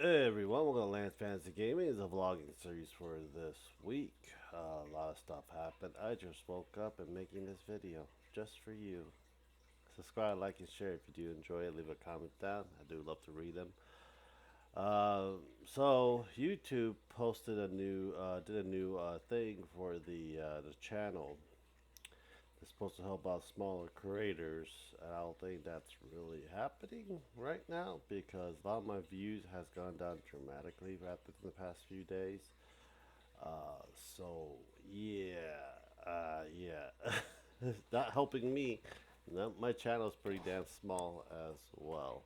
Hey everyone, welcome to Lance Fantasy Gaming. It's a vlogging series for this week. A lot of stuff happened. I just woke up and making this video just for you. Subscribe, like, and share if you do enjoy it. Leave a comment down. I do love to read them. Uh, so YouTube posted did a new thing for the channel. It's supposed to help out smaller creators, and I don't think that's really happening right now because a lot of my views has gone down dramatically rapid in the past few days. Uh, so yeah, it's not helping me. No, my channel's pretty damn small as well.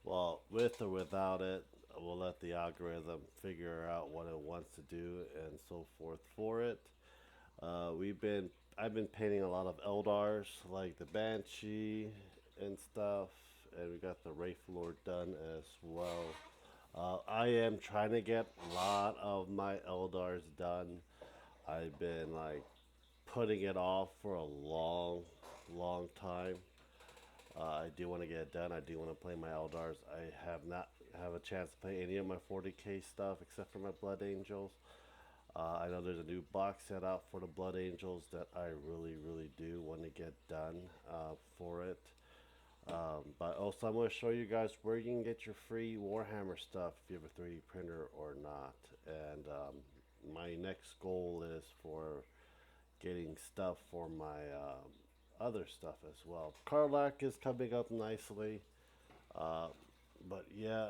Well, with or without it, we'll let the algorithm figure out what it wants to do and so forth for it. We've been I've been painting a lot of Eldars like the Banshee and stuff, and we got the Wraith Lord done as well. I am trying to get a lot of my Eldars done. I've been like putting it off for a long time. I do want to get it done. I do want to play my Eldars. I have not have a chance to play any of my 40k stuff except for my Blood Angels. I know there's a new box set out for the Blood Angels that I really do want to get done for it. But also, I'm going to show you guys where you can get your free Warhammer stuff if you have a 3D printer or not. And my next goal is for getting stuff for my other stuff as well. Karlak is coming up nicely. Uh, but yeah,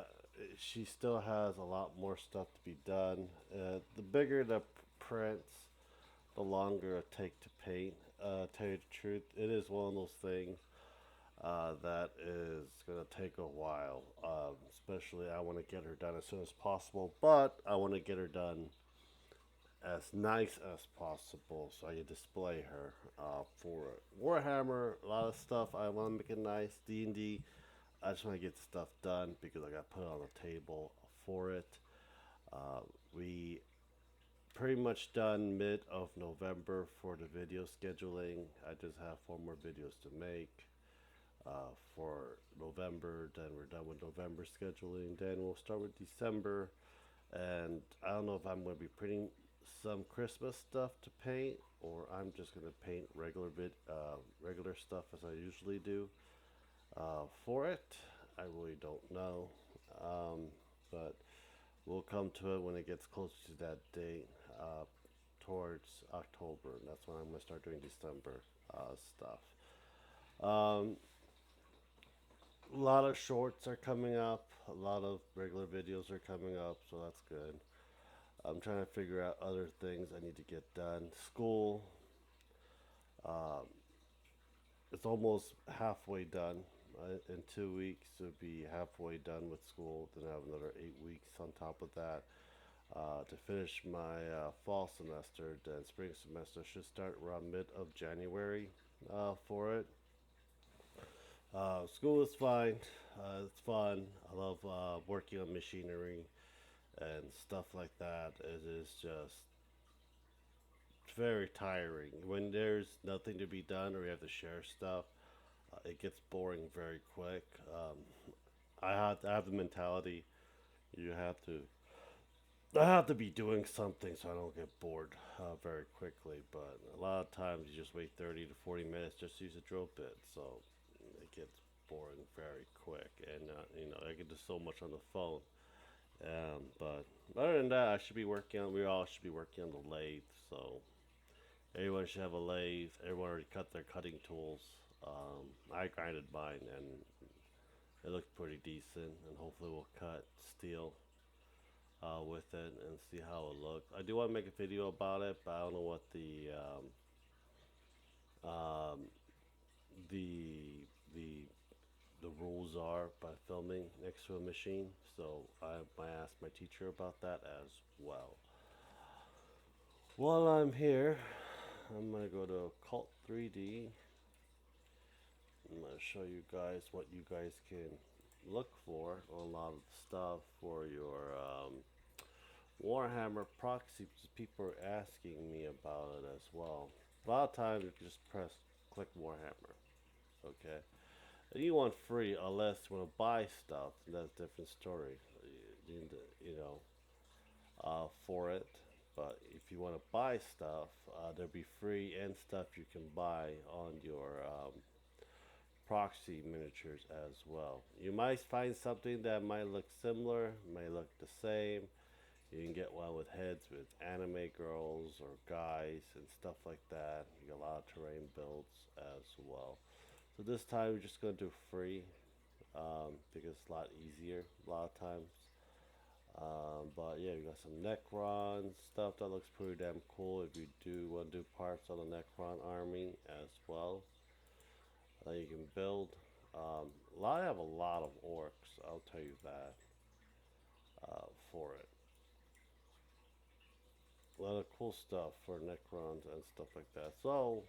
she still has a lot more stuff to be done. The bigger the prints, the longer it take to paint. Tell you the truth, it is one of those things that is gonna take a while. Especially, I want to get her done as soon as possible, but I want to get her done as nice as possible so I can display her for Warhammer. A lot of stuff I want to make it nice. D&D, I just want to get stuff done because I got put on the table for it. We pretty much done mid of November for the video scheduling. I just have 4 more videos to make for November. Then we're done with November scheduling. Then we'll start with December. And I don't know if I'm going to be printing some Christmas stuff to paint, or I'm just going to paint regular stuff as I usually do for it. I really don't know, but we'll come to it when it gets closer to that date, towards October. And that's when I'm going to start doing December stuff. Um, a lot of shorts are coming up. A lot of regular videos are coming up, so that's good. I'm trying to figure out other things I need to get done. School, um, it's almost halfway done. In 2 weeks, it'll be halfway done with school. Then I have another 8 weeks on top of that to finish my fall semester. Then spring semester should start around mid of January for it. School is fine. It's fun. I love working on machinery and stuff like that. It is just very tiring when there's nothing to be done or you have to share stuff. It gets boring very quick. I have the mentality you have to. I have to be doing something so I don't get bored very quickly. But a lot of times you just wait 30 to 40 minutes just to use a drill bit, so it gets boring very quick. And I can do so much on the phone. But other than that, I should be working on. We all should be working on the lathe. So everyone should have a lathe. Everyone already cut their cutting tools. I grinded mine and it looked pretty decent. And hopefully we'll cut steel with it and see how it looks. I do want to make a video about it, but I don't know what um, the the the rules are by filming next to a machine. So I might ask my teacher about that as well. While I'm here, I'm gonna go to Cult 3D. I'm gonna show you guys what you guys can look for on a lot of stuff for your Warhammer proxy. People are asking me about it as well. A lot of times you just click Warhammer, okay? And you want free unless you want to buy stuff. That's a different story. for it. But if you want to buy stuff, there'll be free and stuff you can buy on your proxy miniatures as well. You might find something that might look similar, might look the same. You can get one with heads with anime girls or guys and stuff like that. You get a lot of terrain builds as well. So this time we're just gonna do free because it's a lot easier a lot of times. But yeah, we got some Necron stuff that looks pretty damn cool. If you do want to do parts on the Necron army as well, you can build. I have a lot of orcs. I'll tell you that for it. A lot of cool stuff for Necrons and stuff like that. So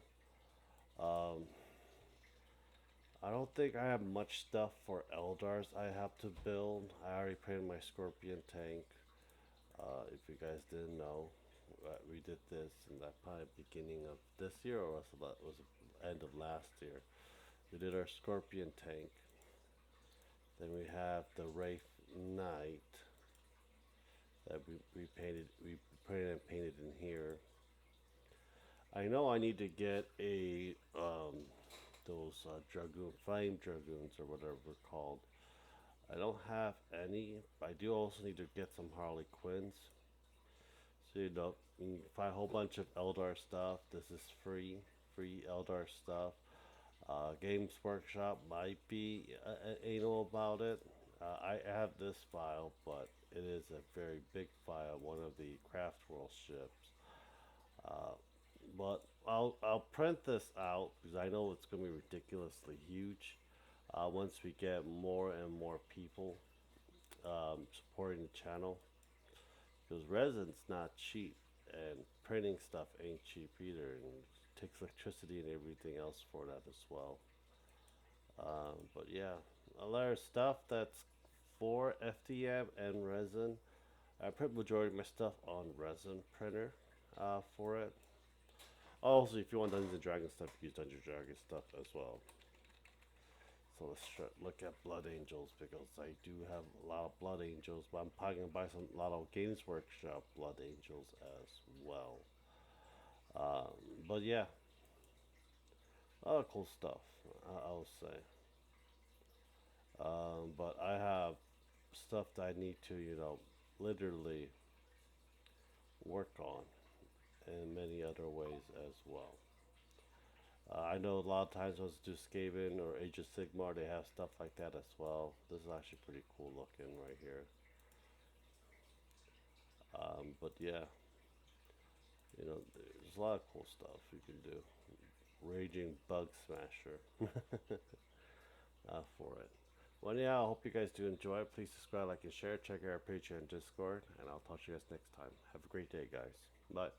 um, I don't think I have much stuff for Eldars I have to build. I already painted my Scorpion tank. If you guys didn't know, we did this in the probably beginning of this year or was it end of last year. We did our Scorpion tank. Then we have the Wraith Knight that we painted. We printed and painted in here. I know I need to get a those dragoon flame dragoons or whatever they're called. I don't have any. But I do also need to get some Harley Quinns. So you can find a whole bunch of Eldar stuff. This is free Eldar stuff. Games Workshop might be anal about it. I have this file, but it is a very big file, one of the Craft World ships. Uh, but I'll print this out because I know it's going to be ridiculously huge. Once we get more and more people supporting the channel, because resin's not cheap, and printing stuff ain't cheap either, and it takes electricity and everything else for that as well. But yeah, a lot of stuff that's for FDM and resin. I print majority of my stuff on resin printer for it. Also, if you want Dungeons and Dragons stuff, use Dungeons and Dragons stuff as well. So let's look at Blood Angels because I do have a lot of Blood Angels, but I'm probably gonna buy a lot of Games Workshop Blood Angels as well. But yeah, a lot of cool stuff. I'll say. But I have stuff that I need to, literally work on in many other ways as well. I know a lot of times when I do Skaven or Age of Sigmar, they have stuff like that as well. This is actually pretty cool looking right here. But yeah, there's a lot of cool stuff you can do. Raging Bug Smasher for it. Well, yeah, I hope you guys do enjoy it. Please subscribe, like, and share. Check out our Patreon and Discord, and I'll talk to you guys next time. Have a great day, guys. Bye.